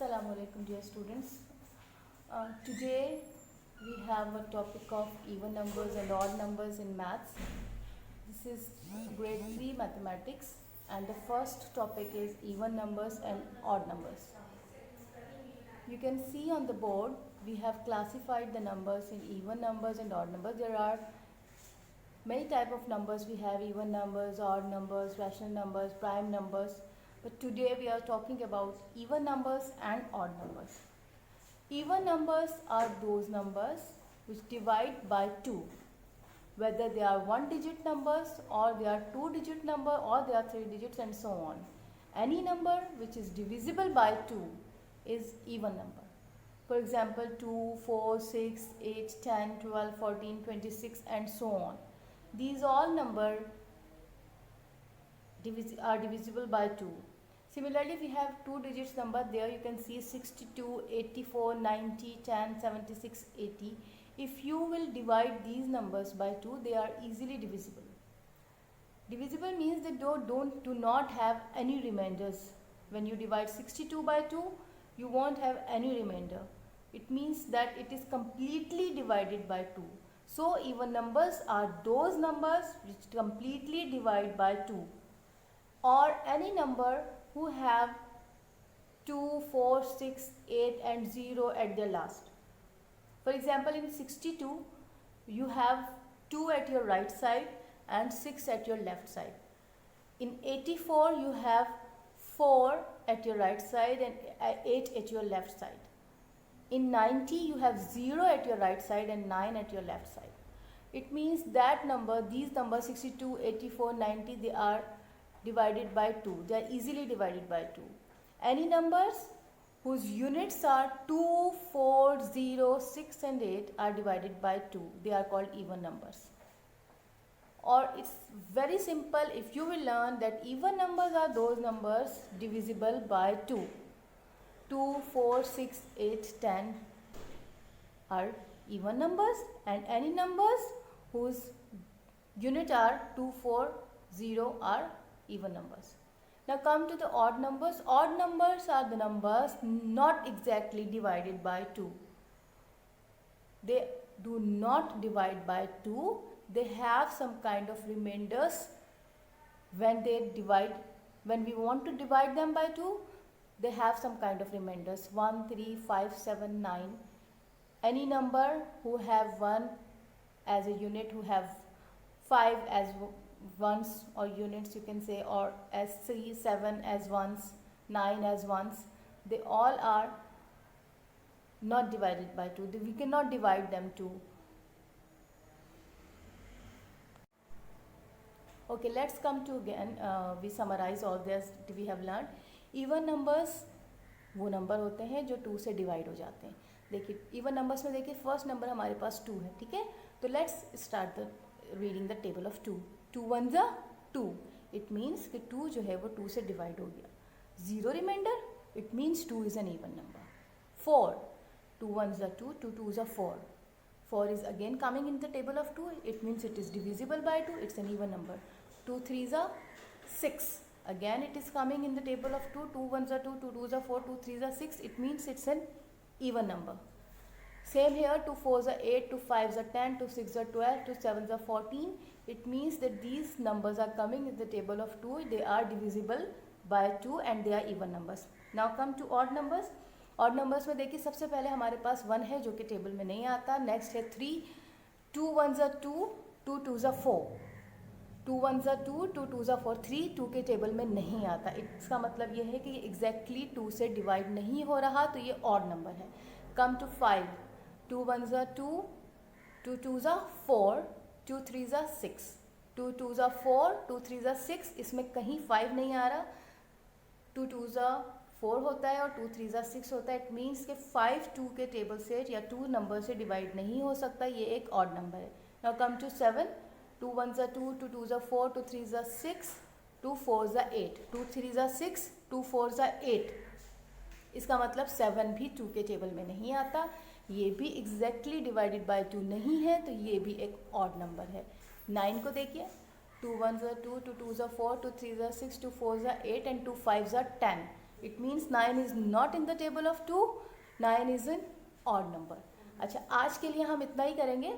Assalamu alaikum dear students. Today we have a topic of even numbers and odd numbers in maths. This is grade 3 mathematics and the first topic is even numbers and odd numbers. You can see on the board we have classified the numbers in even numbers and odd numbers. There are many type of numbers. We have even numbers, odd numbers, rational numbers, prime numbers. But today we are talking about even numbers and odd numbers. Even numbers are those numbers which divide by 2. Whether they are 1-digit numbers or they are 2-digit number or they are 3 digits and so on. Any number which is divisible by 2 is even number. For example, 2, 4, 6, 8, 10, 12, 14, 26 and so on. These all numbers are divisible by 2. Similarly, we have 2 digits number. There you can see 62, 84, 90, 10, 76, 80. If you will divide these numbers by 2, they are easily divisible. Divisible means they do not have any remainders. When you divide 62 by 2, you won't have any remainder. It means that it is completely divided by 2. So even numbers are those numbers which completely divide by 2, or any number who have 2, 4, 6, 8 and 0 at their last. For example, in 62 you have 2 at your right side and 6 at your left side. In 84 you have 4 at your right side and 8 at your left side. In 90 you have 0 at your right side and 9 at your left side. It means that these numbers 62, 84, 90, they are divided by 2. They are easily divided by 2. Any numbers whose units are 2, 4, 0, 6 and 8 are divided by 2. They are called even numbers. Or it's very simple, if you will learn that even numbers are those numbers divisible by 2. 2, 4, 6, 8, 10 are even numbers, and any numbers whose unit are 2, 4, 0 are even numbers. Now come to the odd numbers. Odd numbers are the numbers not exactly divided by 2. They do not divide by 2. They have some kind of remainders. When we want to divide them by 2, they have some kind of remainders. 1, 3, 5, 7, 9. Any number who have 1 as a unit, who have 5 as ones or units you can say, or as 3, 7 as ones, 9 as ones, they all are not divided by 2. We cannot divide them 2. Okay, let's come to again, we summarize all this we have learned. Even numbers वो number होते हैं जो 2 से divide हो जाते हैं. देखिए even numbers में देखिए फर्स्ट नंबर हमारे पास 2 है, ठीक है. तो let's start the reading the table of 2. 2 1 ज़ा 2. इट मीन्स कि 2 जो है वो 2 से डिवाइड हो गया. 0 remainder, it means 2 is an even number. 4 2 1 ज़ा 2, 2 2 ज़ा 4. 4 is again coming in the table of 2. It means it is divisible by 2. It's an even number. 2 3 ज़ा 6. Again it is coming in the table of 2. 2 1 ज़ा 2, 2 2 ज़ा 4, 2 3 ज़ा 6. It means it's an even number. Same here, 2 4 ज़ा 8, 2 5 ज़ा 10, 2 6 ज़ा 12, 2 7 ज़ा 14. It means that these numbers are coming in the table of 2. They are divisible by 2 and they are even numbers. Now come to odd numbers. Odd numbers में देखिए सबसे पहले हमारे पास 1 है जो कि टेबल में नहीं आता. नेक्स्ट है 3. 2 1 ज़ा 2, 2 2 ज़ा 4. 2 1 ज़ा 2, 2 2 ज़ा 4. 3 2 के टेबल में नहीं आता. इसका मतलब ये है कि ये एग्जैक्टली 2 से डिवाइड नहीं हो रहा, तो ये ऑड नंबर है. Come to 5. 2 1 ज़ा 2, 2 2 ज़ा 4, 2 3 ज़ा 6. 2 2 ज़ा 4, 2 3 ज़ा 6. इसमें कहीं 5 नहीं आ रहा. 2 2 ज़ा 4 होता है और 2 3 ज़ा 6 होता है. इट मीन्स कि 5 2 के टेबल से या 2 नंबर से डिवाइड नहीं हो सकता. ये एक ऑड नंबर है. Now come to 7. 2 1 ज़ा 2, 2 2 ज़ा 4, 2 3 ज़ा 6, 2 4 ज़ा 8, 2 3 ज़ा 6, 2 4 ज़ा 8. इसका मतलब 7 भी 2 के टेबल में नहीं आता. ये भी एग्जैक्टली डिवाइडेड बाय 2 नहीं है, तो ये भी एक ऑड नंबर है. 9 को देखिए. 2 1 ज़ा 2, 2 2 ज़ा 4, 2 3 ज़ा 6, 2 4 ज़ा 8 एंड 2 5 ज़ा 10. It means 9 is not in the table of 2, 9 is an odd number. अच्छा, आज के लिए हम इतना ही करेंगे।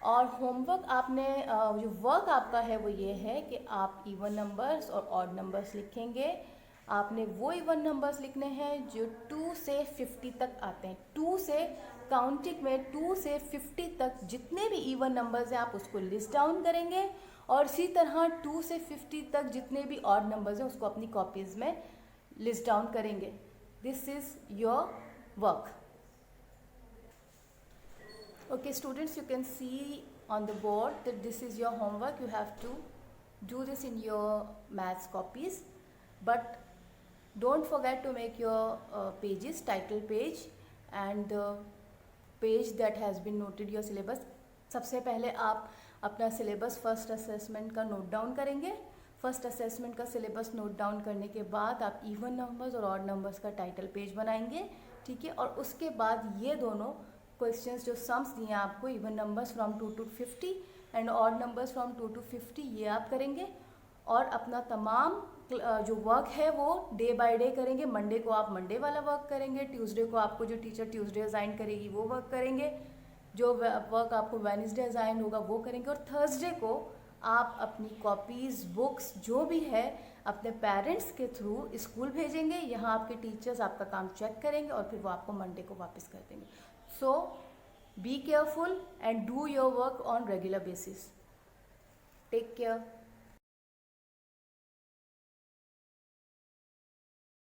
और होमवर्क आपने जो वर्क आपका है वो ये है कि आप इवन नंबर्स और ऑड नंबर्स लिखेंगे। आपने वो इवन नंबर्स लिखने हैं जो 2 से 50 तक आते हैं। 2 से काउंटिंग में 2 से 50 तक जितने भी इवन नंबर्स हैं आप उसको लिस्ट डाउन करेंगे, और इसी तरह 2 से 50 तक जितने भी ऑड नंबर्स हैं उसको अपनी कॉपीज़ में लिस्ट डाउन करेंगे। This is your work. Okay students, you can see on the board that this is your homework. You have to do this in your maths copies, but don't forget to make your pages, title page and the page that has been noted your syllabus. सबसे पहले आप अपना syllabus first assessment का note down करेंगे। First assessment का syllabus note down करने के बाद आप इवन नंबर्स और ऑड नंबर्स का टाइटल पेज बनाएंगे, ठीक है। और उसके बाद ये दोनों क्वेश्चंस जो सम्स दिए हैं आपको, even numbers from 2 to 50 and odd numbers from 2 to 50, ये आप करेंगे। और अपना तमाम जो वर्क है वो डे बाय डे करेंगे। मंडे को आप मंडे वाला वर्क करेंगे, ट्यूसडे को आपको जो टीचर ट्यूसडे असाइन करेगी वो वर्क करेंगे, जो वर्क आपको वेडनेसडे असाइन होगा वो करेंगे। और थर्सडे को आप अपनी कॉपीज़, बुक्स जो भी है अपने पेरेंट्स के थ्रू स्कूल भेजेंगे। यहाँ आपके टीचर्स आपका काम चेक करेंगे और फिर वो आपको मंडे को वापस कर देंगे। So be careful and do your work on regular basis. Take care.